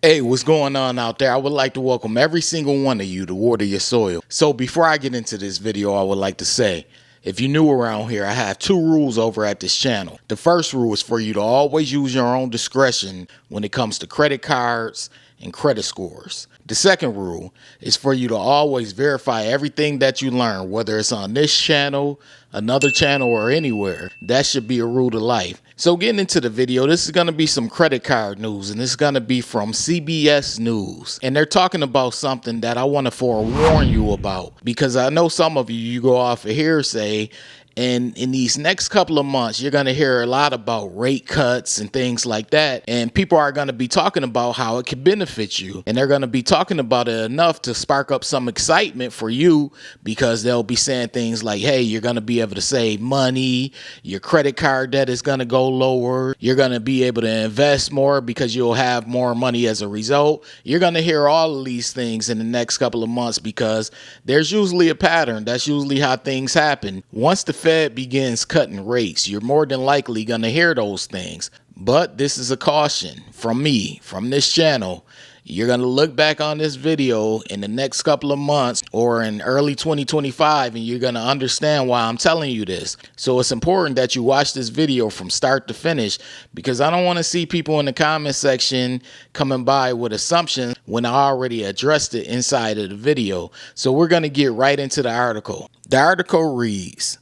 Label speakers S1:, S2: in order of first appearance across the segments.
S1: Hey, what's going on out there? I would like to welcome every single one of you to Water Your Soil. So before I get into this video, I would like to say, if you're new around here, I have two rules over at this channel. The first rule is for you to always use your own discretion when it comes to credit cards and credit scores. The second rule is for you to always verify everything that you learn, whether it's on this channel, another channel, or anywhere. That should be a rule to life. So getting into the video, this is going to be some credit card news, and it's going to be from CBS News. And they're talking about something that I want to forewarn you about, because I know some of you go off of hearsay. And in these next couple of months, you're going to hear a lot about rate cuts and things like that. And people are going to be talking about how it can benefit you. And they're going to be talking about it enough to spark up some excitement for you, because they'll be saying things like, hey, you're going to be able to save money. Your credit card debt is going to go lower. You're going to be able to invest more because you'll have more money as a result. You're going to hear all of these things in the next couple of months, because there's usually a pattern. That's usually how things happen. Once the Fed begins cutting rates, you're more than likely going to hear those things. But this is a caution from me, from this channel. You're going to look back on this video in the next couple of months or in early 2025, and you're going to understand why I'm telling you this. So it's important that you watch this video from start to finish, because I don't want to see people in the comment section coming by with assumptions when I already addressed it inside of the video. So we're going to get right into the article. The article reads,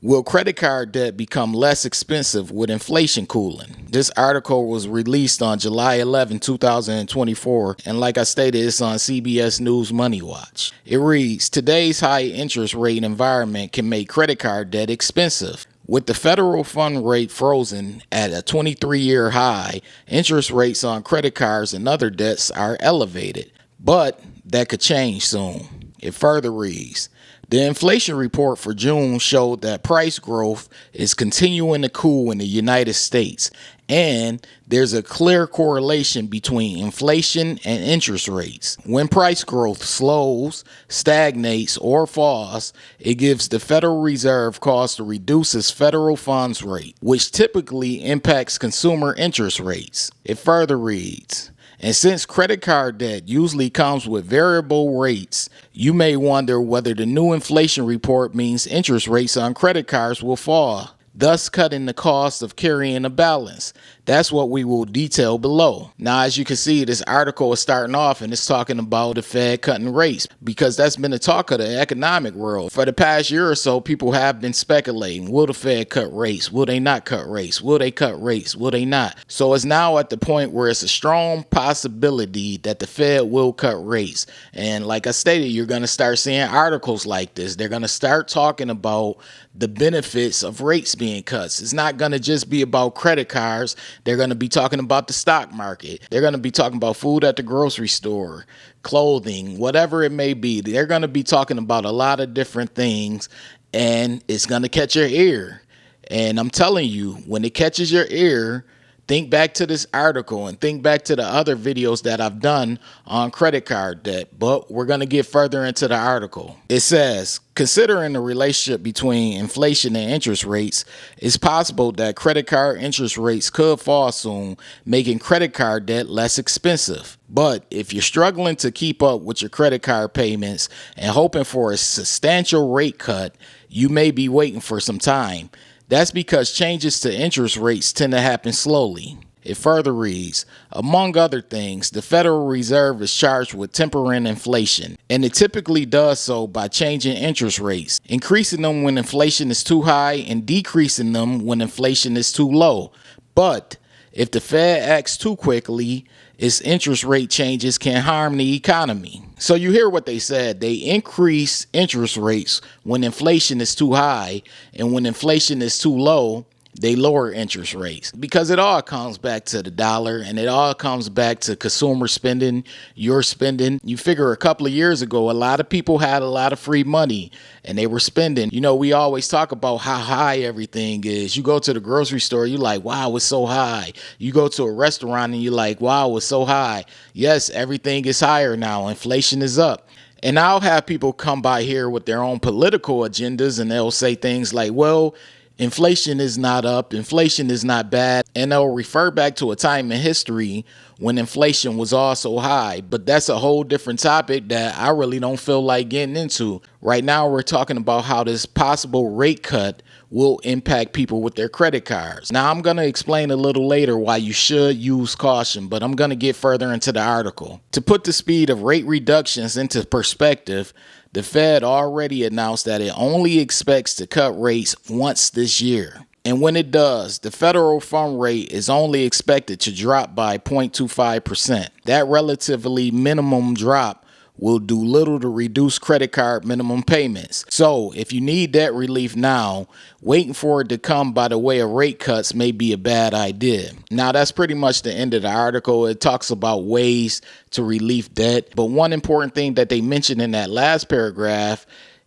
S1: will credit card debt become less expensive with inflation cooling? This article was released on July 11, 2024, and like I stated, it's on CBS News Money Watch. It reads, today's high interest rate environment can make credit card debt expensive. With the federal fund rate frozen at a 23-year high, interest rates on credit cards and other debts are elevated, but that could change soon. It further reads, the inflation report for June showed that price growth is continuing to cool in the United States, and there's a clear correlation between inflation and interest rates. When price growth slows, stagnates, or falls, it gives the Federal Reserve cause to reduce its federal funds rate, which typically impacts consumer interest rates. It further reads, and since credit card debt usually comes with variable rates, you may wonder whether the new inflation report means interest rates on credit cards will fall, thus cutting the cost of carrying a balance. That's what we will detail below. Now, as you can see, this article is starting off and it's talking about the Fed cutting rates, because that's been the talk of the economic world. For the past year or so, people have been speculating, will the Fed cut rates? Will they not cut rates? Will they cut rates? Will they not? So it's now at the point where it's a strong possibility that the Fed will cut rates. And like I stated, you're going to start seeing articles like this. They're going to start talking about the benefits of rates being cut. It's not going to just be about credit cards. They're going to be talking about the stock market. They're going to be talking about food at the grocery store, clothing, whatever it may be. They're going to be talking about a lot of different things, and it's going to catch your ear. And I'm telling you, when it catches your ear, think back to this article and think back to the other videos that I've done on credit card debt, but we're going to get further into the article. It says, considering the relationship between inflation and interest rates, it's possible that credit card interest rates could fall soon, making credit card debt less expensive. But if you're struggling to keep up with your credit card payments and hoping for a substantial rate cut, you may be waiting for some time. That's because changes to interest rates tend to happen slowly. It further reads, among other things, the Federal Reserve is charged with tempering inflation, and it typically does so by changing interest rates, increasing them when inflation is too high and decreasing them when inflation is too low. But if the Fed acts too quickly, its interest rate changes can harm the economy. So you hear what they said. They increase interest rates when inflation is too high, and when inflation is too low, they lower interest rates, because it all comes back to the dollar, and it all comes back to consumer spending, your spending. You figure a couple of years ago, a lot of people had a lot of free money and they were spending. You know, we always talk about how high everything is. You go to the grocery store, you're like, wow, it's so high. You go to a restaurant and you're like, wow, it's so high. Yes, everything is higher now. Inflation is up. And I'll have people come by here with their own political agendas, and they'll say things like, well, Inflation is not up, inflation is not bad, and they'll refer back to a time in history when inflation was also high. But that's a whole different topic that I really don't feel like getting into. Right now, we're talking about how this possible rate cut will impact people with their credit cards. Now, I'm going to explain a little later why you should use caution, but I'm going to get further into the article. To put the speed of rate reductions into perspective, the Fed already announced that it only expects to cut rates once this year. And when it does, the federal fund rate is only expected to drop by 0.25%. That relatively minimum drop will do little to reduce credit card minimum payments. So if you need debt relief now, waiting for it to come by the way of rate cuts may be a bad idea. Now, that's pretty much the end of the article. It talks about ways to relieve debt. But one important thing that they mentioned in that last paragraph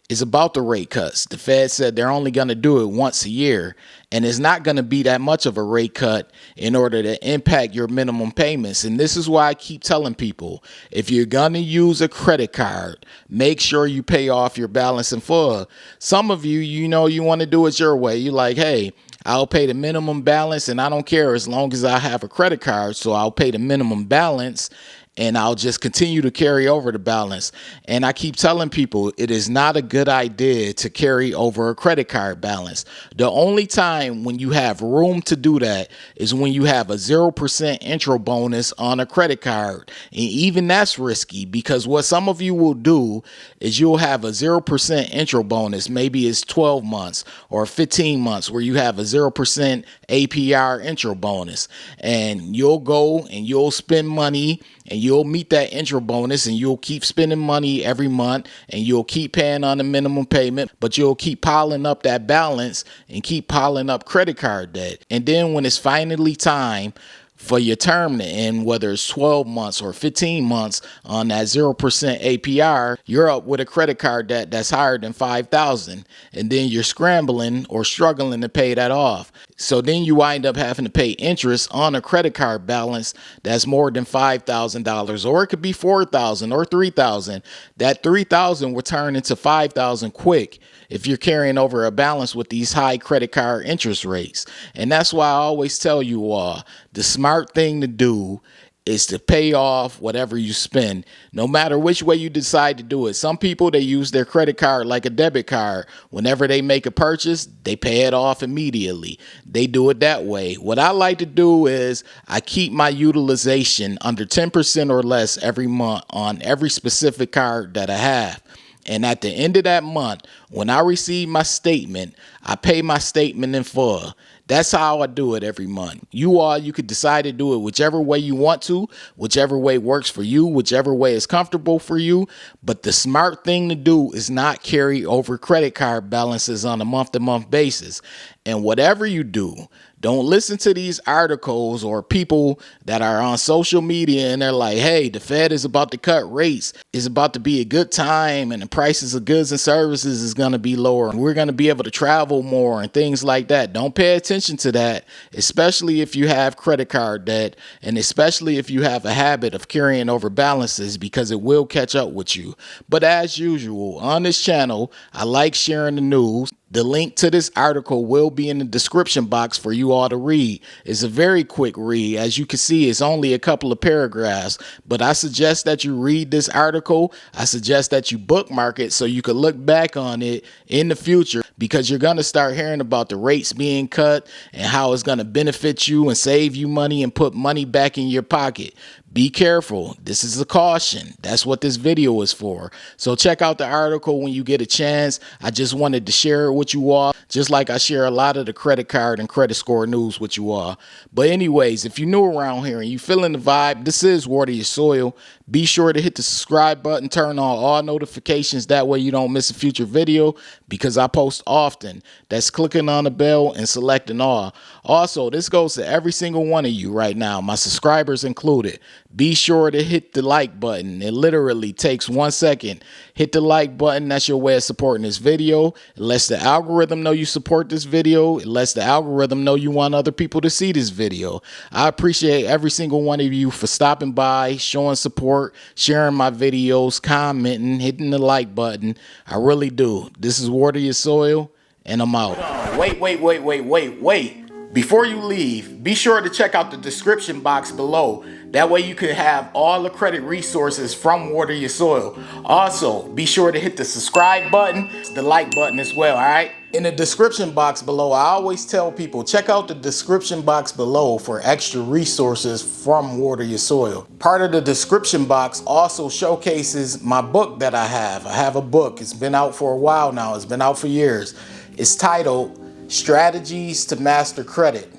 S1: is about the rate cuts. The Fed said they're only going to do it once a year, and it's not going to be that much of a rate cut in order to impact your minimum payments. And this is why I keep telling people, if you're going to use a credit card, make sure you pay off your balance in full. Some of you, you want to do it your way. You're like, hey, I'll pay the minimum balance and I don't care as long as I have a credit card. So I'll pay the minimum balance and I'll just continue to carry over the balance. And I keep telling people it is not a good idea to carry over a credit card balance. The only time when you have room to do that is when you have a 0% intro bonus on a credit card. And even that's risky, because what some of you will do is you'll have a 0% intro bonus. Maybe it's 12 months or 15 months where you have a 0% APR intro bonus, and you'll go and you'll spend money and you'll meet that intro bonus and you'll keep spending money every month and you'll keep paying on the minimum payment, but you'll keep piling up that balance and keep piling up credit card debt. And then when it's finally time for your term to end, whether it's 12 months or 15 months on that 0% APR, you're up with a credit card debt that's higher than $5,000, and then you're scrambling or struggling to pay that off. So then you wind up having to pay interest on a credit card balance that's more than $5,000, or it could be $4,000 or $3,000. That $3,000 will turn into $5,000 quick if you're carrying over a balance with these high credit card interest rates. And that's why I always tell you all, the smart thing to do is to pay off whatever you spend, no matter which way you decide to do it. Some people, they use their credit card like a debit card. Whenever they make a purchase, they pay it off immediately. They do it that way. What I like to do is I keep my utilization under 10% or less every month on every specific card that I have. And at the end of that month, when I receive my statement, I pay my statement in full. That's how I do it every month. You could decide to do it whichever way you want to, whichever way works for you, whichever way is comfortable for you. But the smart thing to do is not carry over credit card balances on a month-to-month basis. And whatever you do, don't listen to these articles or people that are on social media and they're like, hey, the Fed is about to cut rates. It's about to be a good time and the prices of goods and services is going to be lower. And we're going to be able to travel more and things like that. Don't pay attention to that, especially if you have credit card debt and especially if you have a habit of carrying over balances, because it will catch up with you. But as usual, on this channel, I like sharing the news. The link to this article will be in the description box for you all to read. It's a very quick read. As you can see, it's only a couple of paragraphs, but I suggest that you read this article. I suggest that you bookmark it so you can look back on it in the future, because you're going to start hearing about the rates being cut and how it's going to benefit you and save you money and put money back in your pocket. Be careful. This is a caution. That's what this video is for. So check out the article when you get a chance. I just wanted to share it with you all, just like I share a lot of the credit card and credit score news with you all. But anyways, if you're new around here and you feeling the vibe, this is Water Your Soil. Be sure to hit the subscribe button, turn on all notifications. That way you don't miss a future video, because I post often. That's clicking on the bell and selecting all. Also, this goes to every single one of you right now, my subscribers included. Be sure to hit the like button. It literally takes 1 second. Hit the like button. That's your way of supporting this video. It lets the algorithm know you support this video. It lets the algorithm know you want other people to see this video. I appreciate every single one of you for stopping by, showing support, sharing my videos, commenting, hitting the like button. I really do. This is Water Your Soil, and I'm out. Wait. Before you leave, be sure to check out the description box below. That way you can have all the credit resources from Water Your Soil. Also, be sure to hit the subscribe button, the like button as well, all right? In the description box below, I always tell people, check out the description box below for extra resources from Water Your Soil. Part of the description box also showcases my book that I have. I have a book. It's been out for a while now. It's been out for years. It's titled Strategies to Master Credit.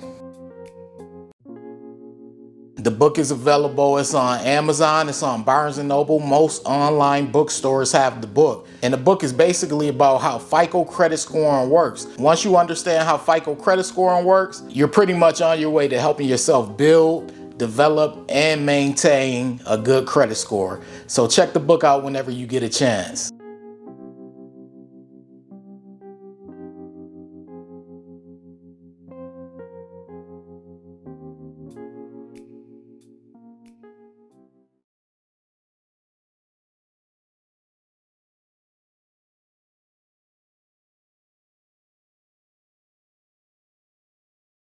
S1: The book is available. It's on Amazon. It's on Barnes & Noble. Most online bookstores have the book. And the book is basically about how FICO credit scoring works. Once you understand how FICO credit scoring works, you're pretty much on your way to helping yourself build, develop, and maintain a good credit score. So check the book out whenever you get a chance.